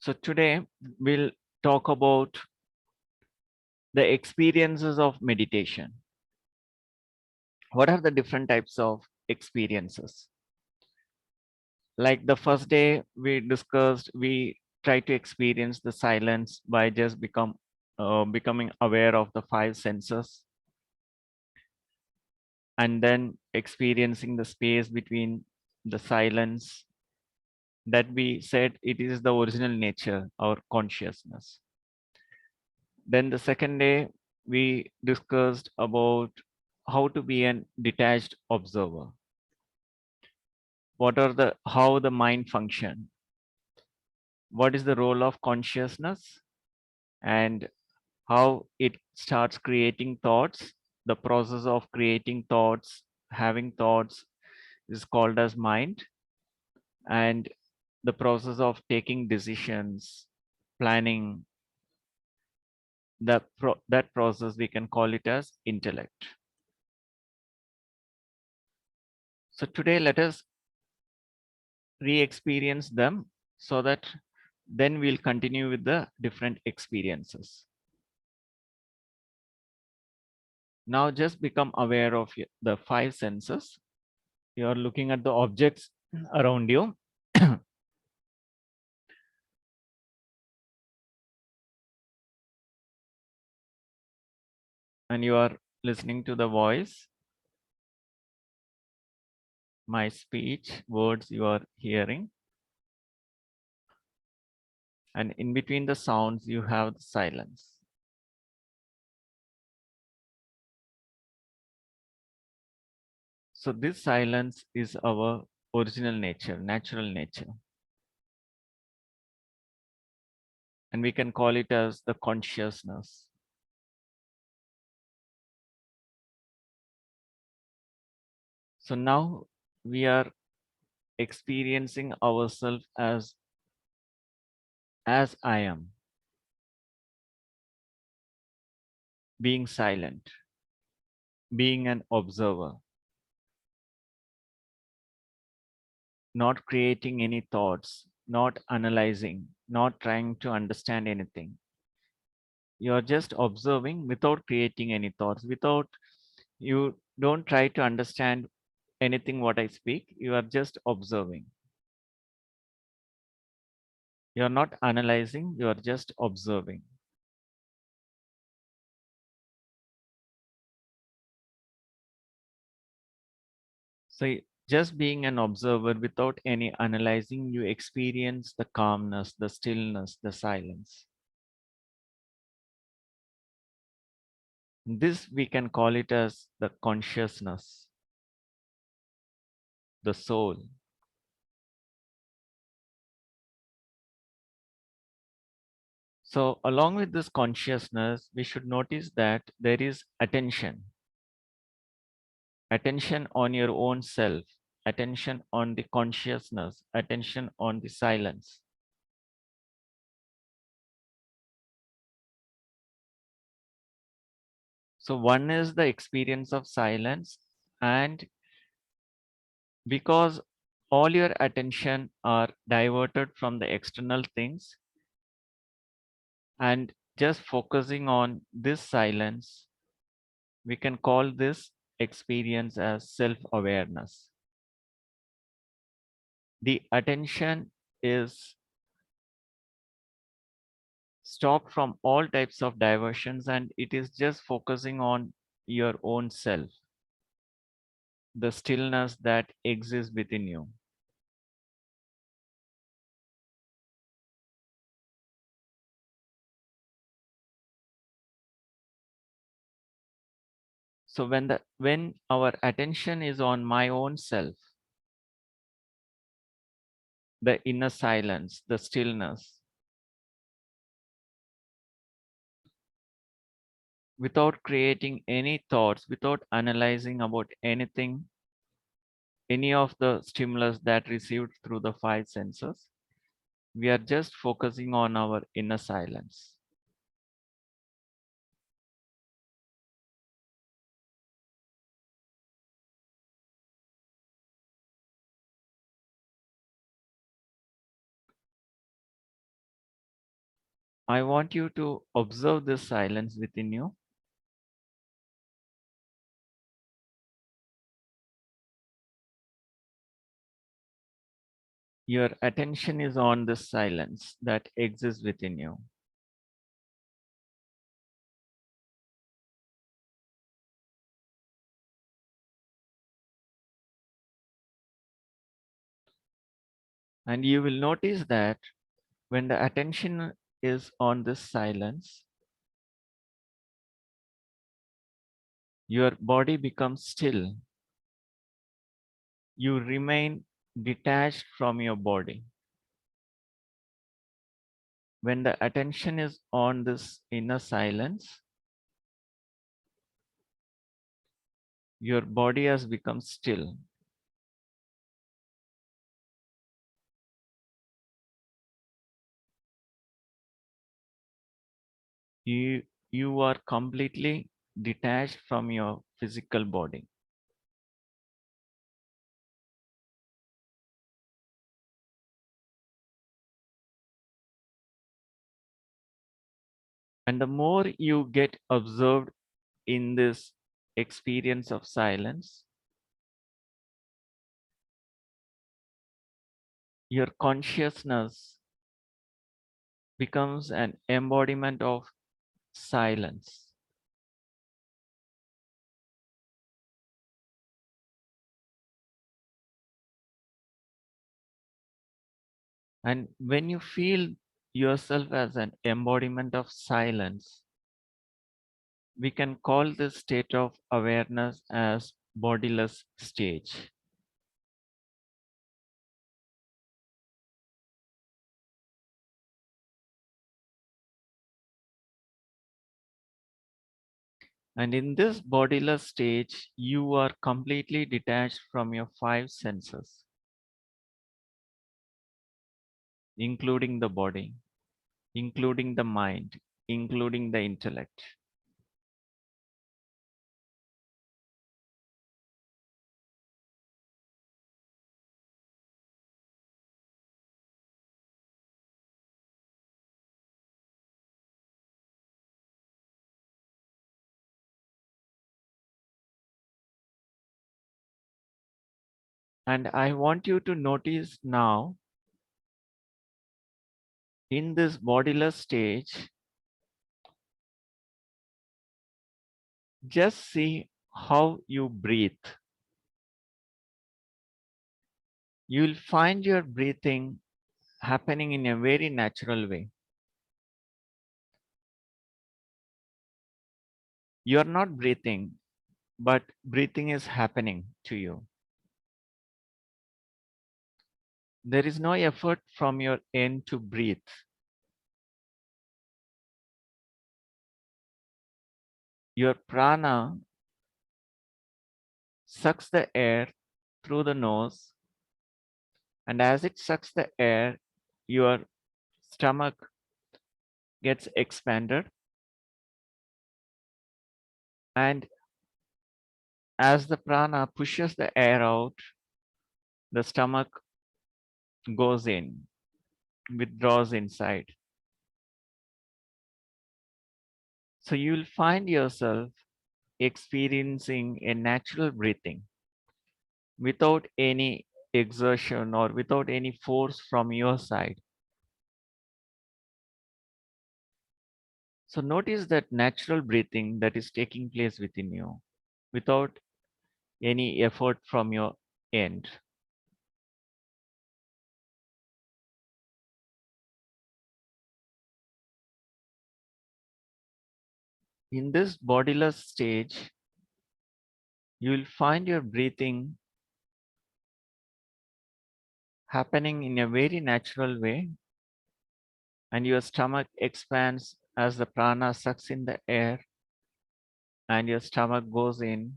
So today we'll talk about the experiences of meditation. What are the different types of experiences? Like the first day we discussed, we try to experience the silence by just becoming aware of the five senses and then experiencing the space between the silence that we said it is the original nature, our consciousness. Then the second day, we discussed about how to be an detached observer. What are how the mind function? What is the role of consciousness and how it starts creating thoughts? The process of creating thoughts, having thoughts is called as mind, and the process of taking decisions, planning, that process we can call it as intellect. So today let us re-experience them so that then we'll continue with the different experiences. Now just become aware of the five senses. You are looking at the objects around you. And you are listening to the voice, my speech, words you are hearing. And in between the sounds, you have the silence. So this silence is our original nature, natural nature. And we can call it as the consciousness. So now we are experiencing ourselves as I am, being silent, being an observer, not creating any thoughts, not analyzing, not trying to understand anything. You're just observing without creating any thoughts, without you don't try to understand anything what I speak. You are just observing. You're not analyzing, you are just observing. So just being an observer without any analyzing, you experience the calmness, the stillness, the silence. This we can call it as the consciousness, the soul. So along with this consciousness, we should notice that there is attention. Attention on your own self, attention on the consciousness, attention on the silence. So one is the experience of silence, and because all your attention are diverted from the external things and just focusing on this silence, we can call this experience as self-awareness. The attention is stopped from all types of diversions and it is just focusing on your own self, the stillness that exists within you. So when our attention is on my own self, the inner silence, the stillness, without creating any thoughts, without analyzing about anything, any of the stimulus that received through the five senses, we are just focusing on our inner silence. I want you to observe this silence within you. Your attention is on this silence that exists within you. And you will notice that when the attention is on this silence, your body becomes still. You remain detached from your body. When the attention is on this inner silence, your body has become still. You are completely detached from your physical body. And the more you get observed in this experience of silence, your consciousness becomes an embodiment of silence. And when you feel yourself as an embodiment of silence, we can call this state of awareness as bodiless stage. And in this bodiless stage, you are completely detached from your five senses, including the body, including the mind, including the intellect. And I want you to notice now, in this bodiless stage, just see how you breathe. You'll find your breathing happening in a very natural way. You're not breathing, but breathing is happening to you. There is no effort from your end to breathe. Your prana sucks the air through the nose, and as it sucks the air, your stomach gets expanded, and as the prana pushes the air out, the stomach goes in, withdraws inside. So you'll find yourself experiencing a natural breathing without any exertion or without any force from your side. So notice that natural breathing that is taking place within you without any effort from your end. In this bodiless stage, you will find your breathing happening in a very natural way, and your stomach expands as the prana sucks in the air, and your stomach goes in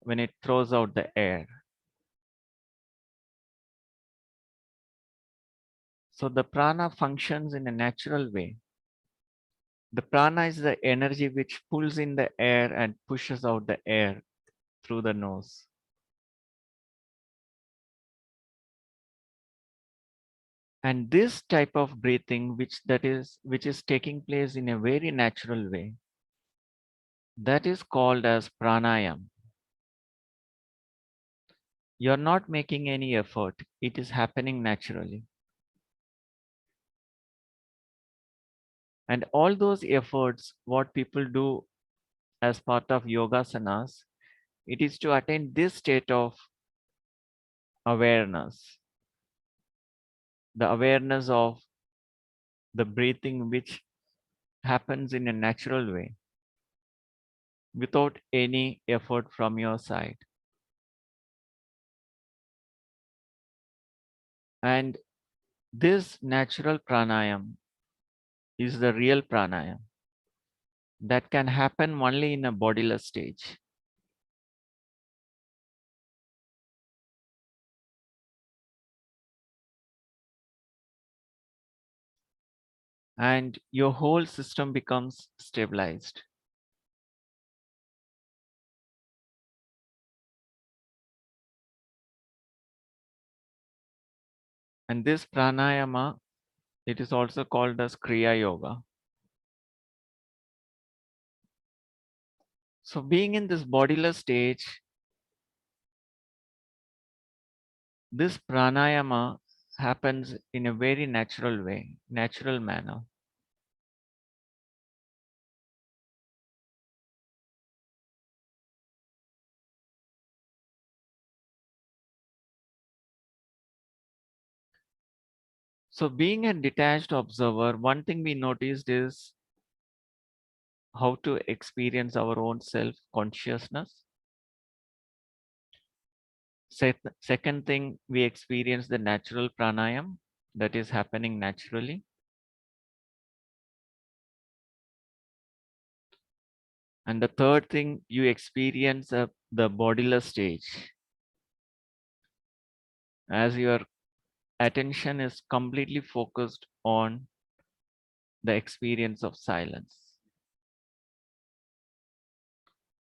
when it throws out the air. So the prana functions in a natural way. The prana is the energy which pulls in the air and pushes out the air through the nose. And this type of breathing, which is taking place in a very natural way, that is called as pranayam. You're not making any effort. It is happening naturally. And all those efforts, what people do as part of yogasanas, it is to attain this state of awareness, the awareness of the breathing which happens in a natural way without any effort from your side. And this natural pranayam is the real pranayam that can happen only in a bodiless stage. And your whole system becomes stabilized. And this pranayama, it is also called as Kriya Yoga. So being in this bodiless stage, this pranayama happens in a very natural way, natural manner. So being a detached observer, one thing we noticed is how to experience our own self consciousness. Second thing, we experience the natural pranayam that is happening naturally. And the third thing, you experience the bodiless stage as your attention is completely focused on the experience of silence.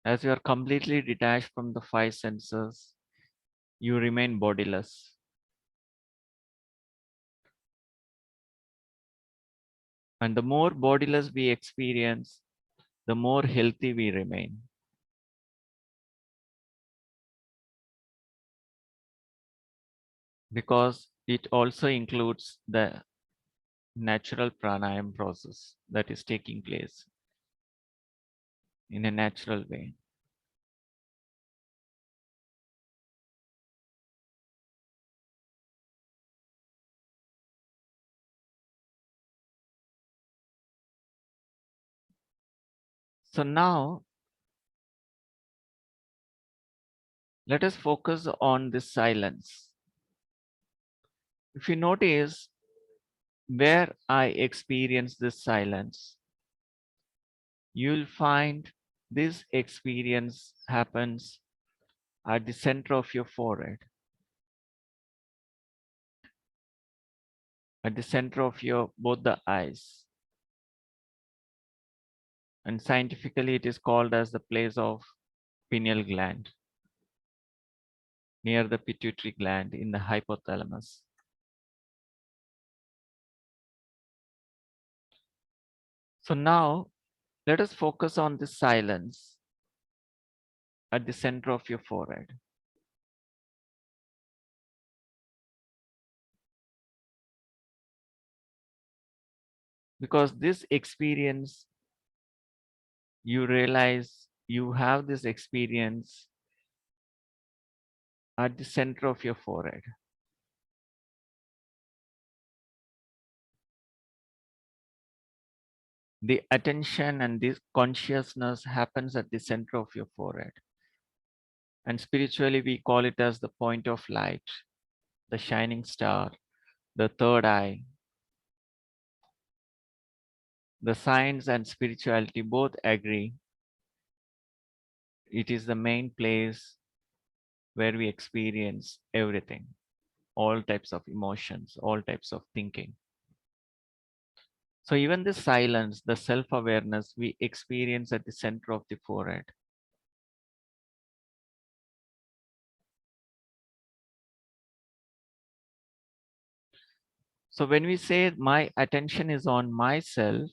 As you are completely detached from the five senses, you remain bodiless. And the more bodiless we experience, the more healthy we remain. Because it also includes the natural pranayam process that is taking place in a natural way. So now let us focus on this silence. If you notice where I experience this silence, you'll find this experience happens at the center of your forehead, at the center of your both the eyes. And scientifically, it is called as the place of pineal gland, near the pituitary gland in the hypothalamus. So now let us focus on the silence at the center of your forehead. Because this experience, you realize you have this experience at the center of your forehead. The attention and this consciousness happens at the center of your forehead. And spiritually, we call it as the point of light, the shining star, the third eye. The science and spirituality both agree it is the main place where we experience everything, all types of emotions, all types of thinking. So even the silence, the self-awareness we experience at the center of the forehead. So when we say my attention is on myself,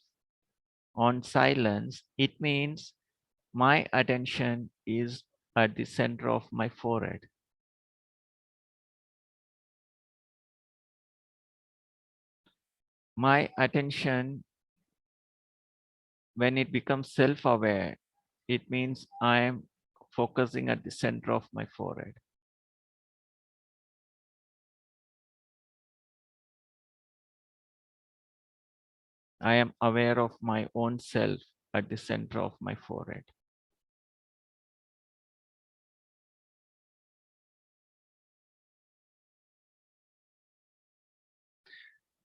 on silence, it means my attention is at the center of my forehead. My attention, when it becomes self-aware, it means I am focusing at the center of my forehead. I am aware of my own self at the center of my forehead.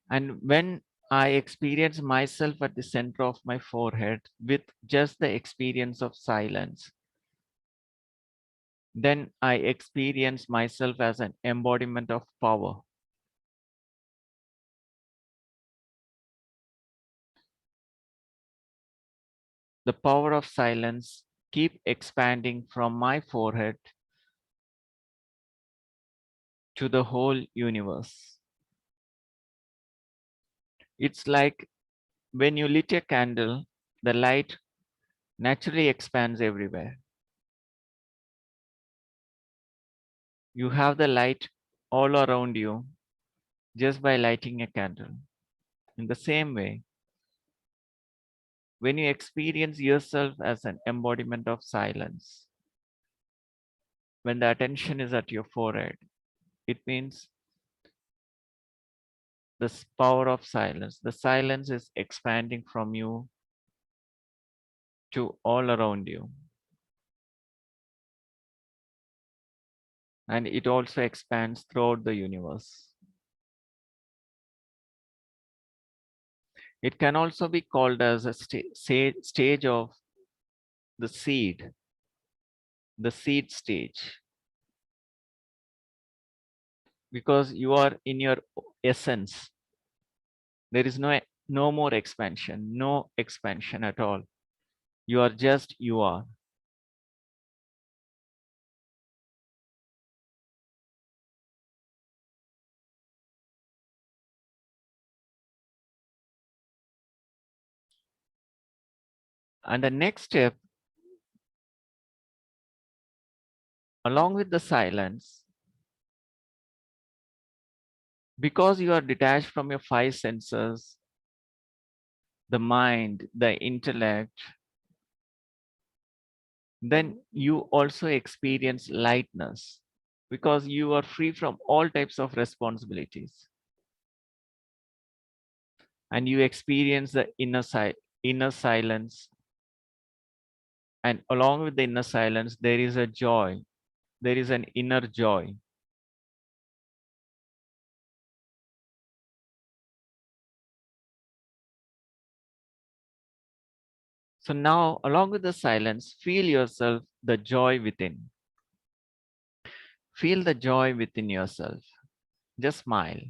And when I experience myself at the center of my forehead with just the experience of silence, then I experience myself as an embodiment of power. The power of silence keep expanding from my forehead to the whole universe. It's like when you lit a candle, the light naturally expands everywhere. You have the light all around you just by lighting a candle. In the same way, when you experience yourself as an embodiment of silence, when the attention is at your forehead, it means the power of silence. The silence is expanding from you to all around you. And it also expands throughout the universe. It can also be called as a stage of the seed stage, because you are in your essence. There is no more expansion, no expansion at all. You are just you are. And the next step, along with the silence, because you are detached from your five senses, the mind, the intellect, then you also experience lightness because you are free from all types of responsibilities. And you experience the inner silence. And along with the inner silence, there is a joy. There is an inner joy. So now, along with the silence, feel yourself, the joy within. Feel the joy within yourself. Just smile.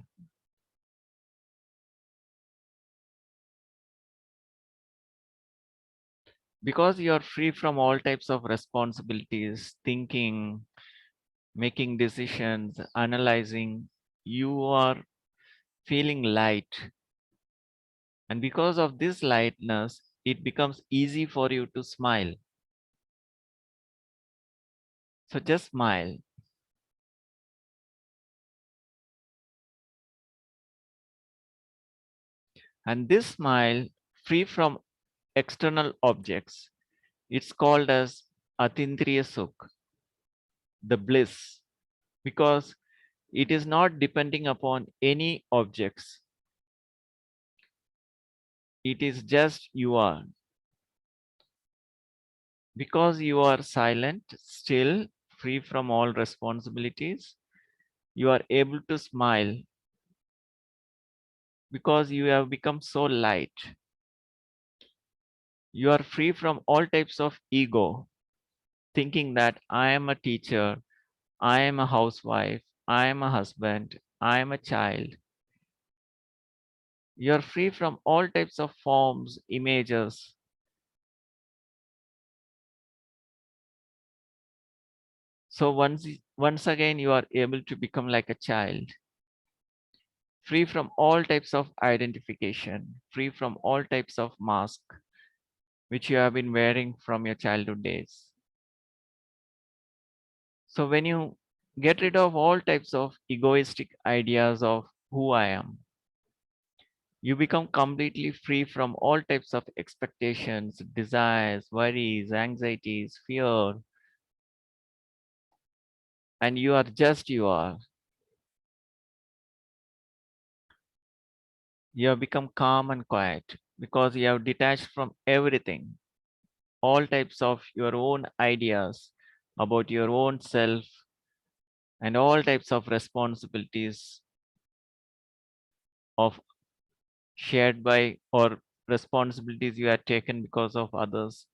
Because you are free from all types of responsibilities, thinking, making decisions, analyzing, you are feeling light. And because of this lightness, it becomes easy for you to smile. So just smile. And this smile, free from external objects, it's called as Atindriya Sukh, the bliss, because it is not depending upon any objects. It is just you are. Because you are silent, still, free from all responsibilities, you are able to smile because you have become so light. You are free from all types of ego, thinking that I am a teacher, I am a housewife, I am a husband, I am a child. You are free from all types of forms, images. So once again, you are able to become like a child. free from all types of identification, free from all types of mask which you have been wearing from your childhood days. So when you get rid of all types of egoistic ideas of who I am, you become completely free from all types of expectations, desires, worries, anxieties, fear, and you are just you are. You have become calm and quiet because you have detached from everything, all types of your own ideas about your own self and all types of responsibilities of shared by or responsibilities you have taken because of others.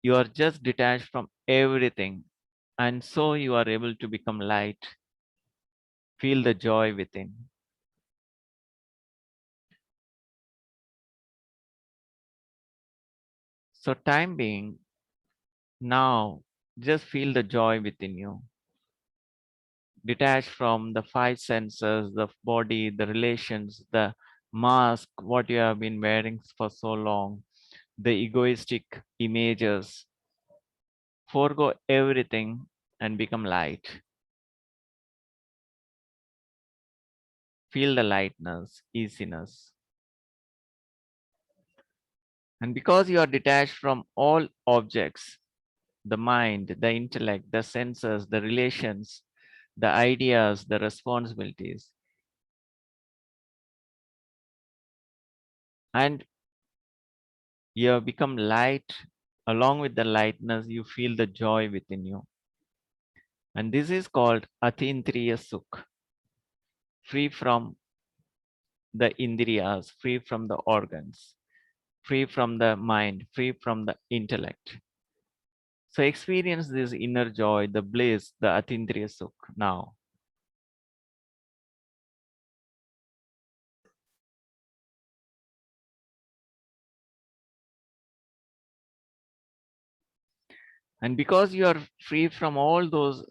You are just detached from everything, and so you are able to become light, feel the joy within. So, time being, now just feel the joy within you, detached from the five senses, the body, the relations, the mask, what you have been wearing for so long, the egoistic images. Forgo everything and become light. Feel the lightness, easiness. And because you are detached from all objects, the mind, the intellect, the senses, the relations, the ideas, the responsibilities, and you have become light, along with the lightness, you feel the joy within you. And this is called Atindriya Sukh, free from the indriyas, free from the organs, free from the mind, free from the intellect. So experience this inner joy, the bliss, the Atindriya Sukh now. And because you are free from all those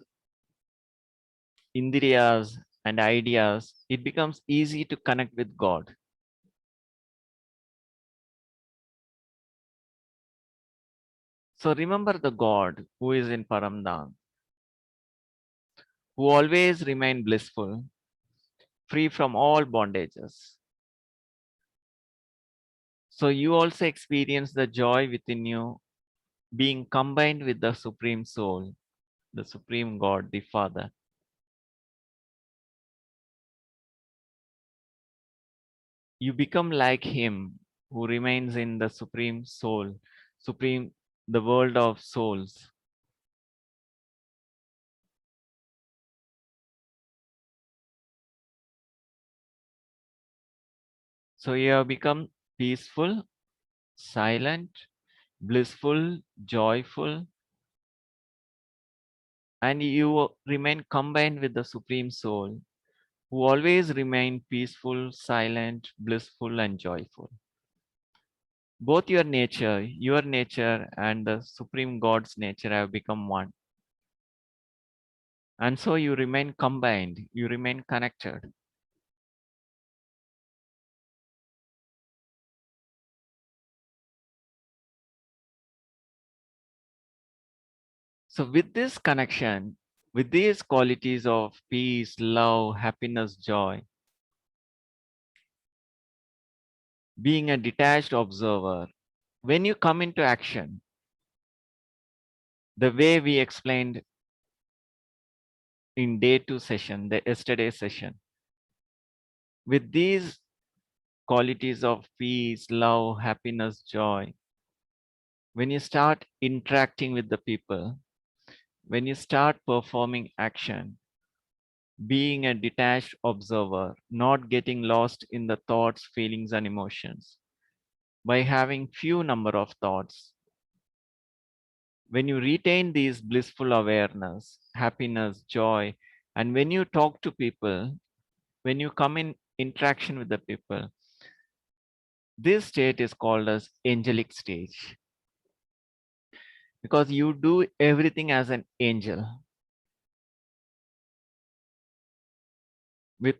indriyas and ideas, it becomes easy to connect with God. So remember the God who is in Paramdam, who always remain blissful, free from all bondages. So you also experience the joy within you being combined with the Supreme Soul, the Supreme God, the Father. You become like Him who remains in the Supreme Soul, Supreme, the world of souls. So you have become peaceful, silent, blissful, joyful, and you remain combined with the Supreme Soul, who always remain peaceful, silent, blissful, and joyful. Both your nature, and the Supreme God's nature have become one. And so you remain combined, you remain connected. So, with this connection, with these qualities of peace, love, happiness, joy, being a detached observer, when you come into action, the way we explained in day two session, the yesterday session, with these qualities of peace, love, happiness, joy, when you start interacting with the people, when you start performing action, being a detached observer, not getting lost in the thoughts, feelings, and emotions, by having few number of thoughts, when you retain these blissful awareness, happiness, joy, and when you talk to people, when you come in interaction with the people, this state is called as angelic stage because you do everything as an angel with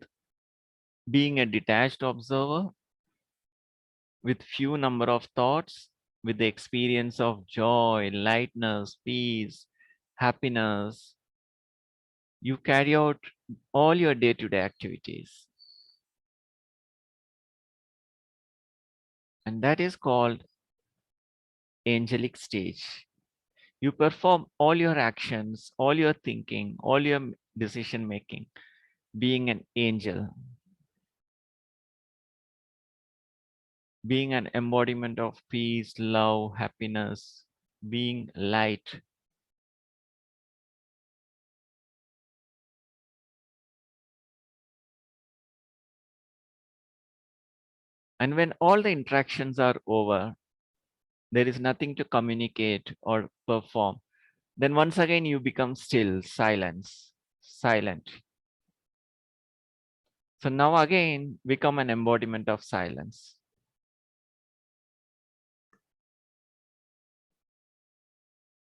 being a detached observer with few number of thoughts, with the experience of joy, lightness, peace, happiness. You carry out all your day-to-day activities. And that is called angelic stage. You perform all your actions, all your thinking, all your decision making, being an angel, being an embodiment of peace, love, happiness, being light. And when all the interactions are over, there is nothing to communicate or perform. Then once again, you become still, silent. So now again, become an embodiment of silence.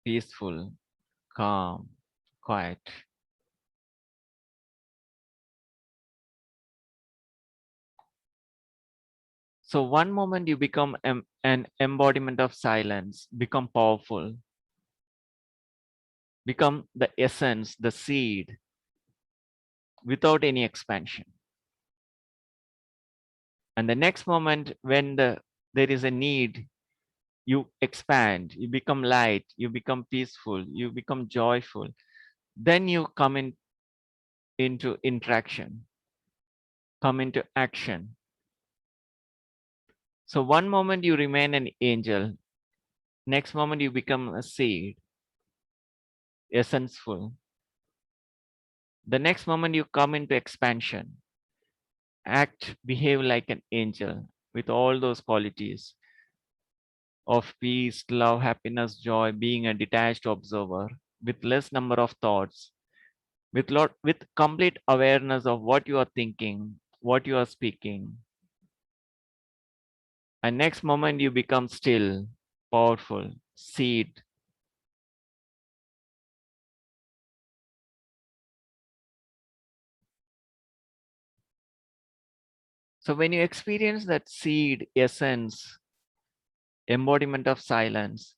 Peaceful, calm, quiet. So one moment you become an embodiment of silence, become powerful, become the essence, the seed, without any expansion. And the next moment when there is a need, you expand, you become light, you become peaceful, you become joyful. Then you come into interaction, come into action. So one moment you remain an angel, next moment you become a seed, essential. The next moment you come into expansion, act, behave like an angel with all those qualities of peace, love, happiness, joy, being a detached observer with less number of thoughts, with complete awareness of what you are thinking, what you are speaking. And next moment you become still, powerful, seed. So when you experience that seed, essence, embodiment of silence,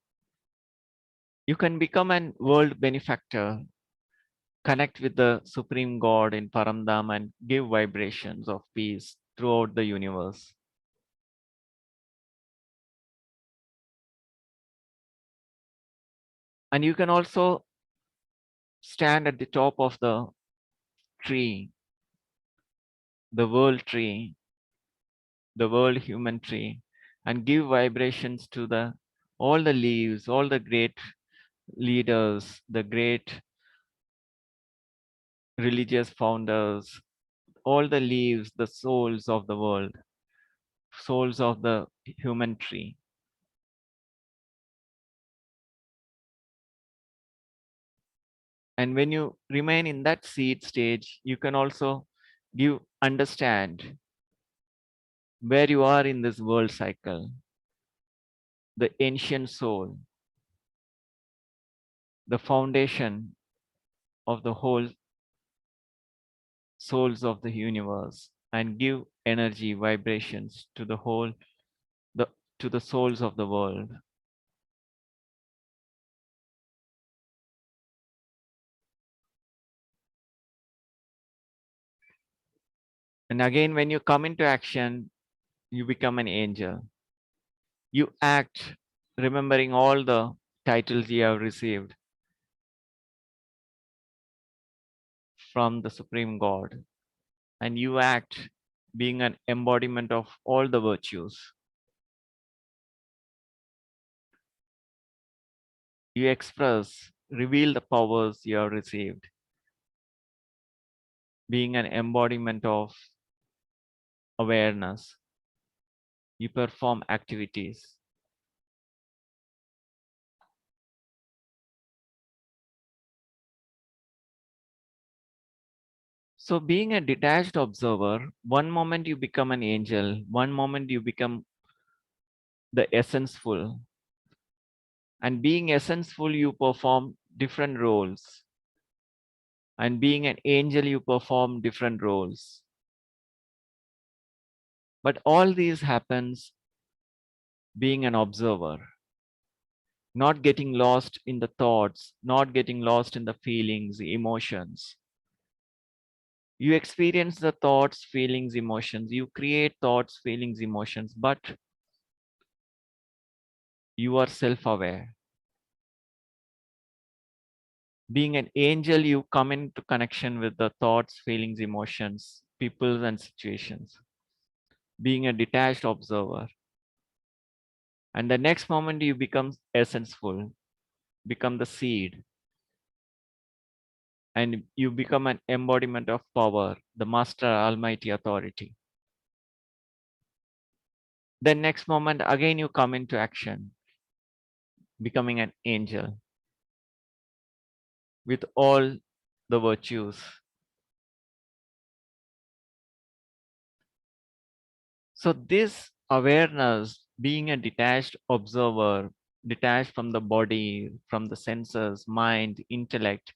you can become an world benefactor, connect with the Supreme God in Paramdam and give vibrations of peace throughout the universe. And you can also stand at the top of the tree, the world tree, the world human tree, and give vibrations to the all the leaves, all the great leaders, the great religious founders, all the leaves, the souls of the world, souls of the human tree. And when you remain in that seed stage, you can also understand where you are in this world cycle, the ancient soul, the foundation of the whole souls of the universe, and give energy, vibrations to the whole, the to the souls of the world. And again, when you come into action, you become an angel. You act remembering all the titles you have received from the Supreme God, and you act being an embodiment of all the virtues. You express, reveal the powers you have received, being an embodiment of awareness. You perform activities. So, being a detached observer, one moment you become an angel, one moment you become the essenseful. And being essenseful, you perform different roles. And being an angel, you perform different roles. But all these happens being an observer, not getting lost in the thoughts, not getting lost in the feelings, the emotions. You experience the thoughts, feelings, emotions. You create thoughts, feelings, emotions, but you are self-aware. Being an angel, you come into connection with the thoughts, feelings, emotions, people, and situations. Being a detached observer. And the next moment you become essenseful, become the seed, and you become an embodiment of power, the master almighty authority. Then next moment again you come into action, becoming an angel with all the virtues. So this awareness, being a detached observer, detached from the body, from the senses, mind, intellect,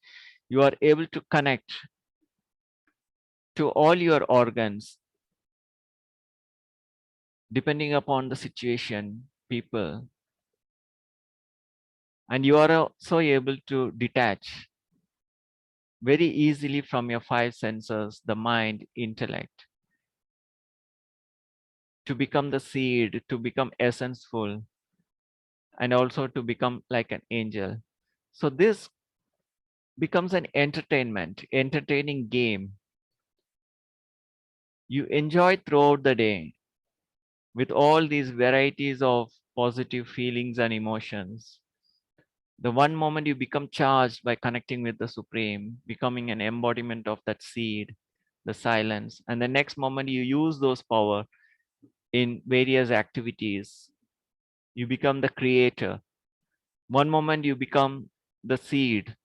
you are able to connect to all your organs depending upon the situation, people, and you are also able to detach very easily from your five senses, the mind, intellect, to become the seed, to become essenseful, and also to become like an angel. So this becomes an entertaining game. You enjoy throughout the day with all these varieties of positive feelings and emotions. The one moment you become charged by connecting with the Supreme, becoming an embodiment of that seed, the silence, and the next moment you use those power in various activities. You become the creator. One moment you become the seed,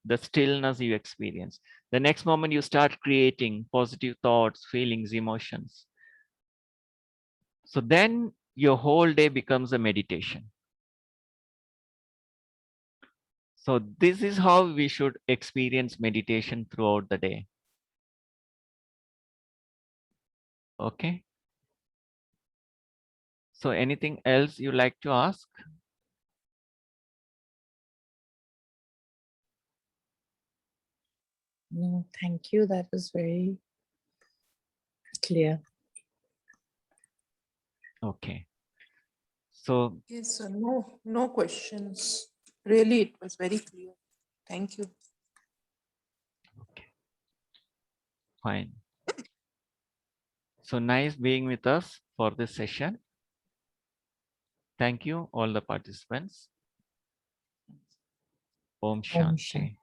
the stillness you experience. The next moment you start creating positive thoughts, feelings, emotions. So then your whole day becomes a meditation. So this is how we should experience meditation throughout the day. Okay. So anything else you like to ask? No, thank you. That was very clear. Okay. So Yes, sir. No questions. Really, it was very clear. Thank you. okay, fine. So nice being with us for this session. Thank you, all the participants. Om Om Shanti. Shanti.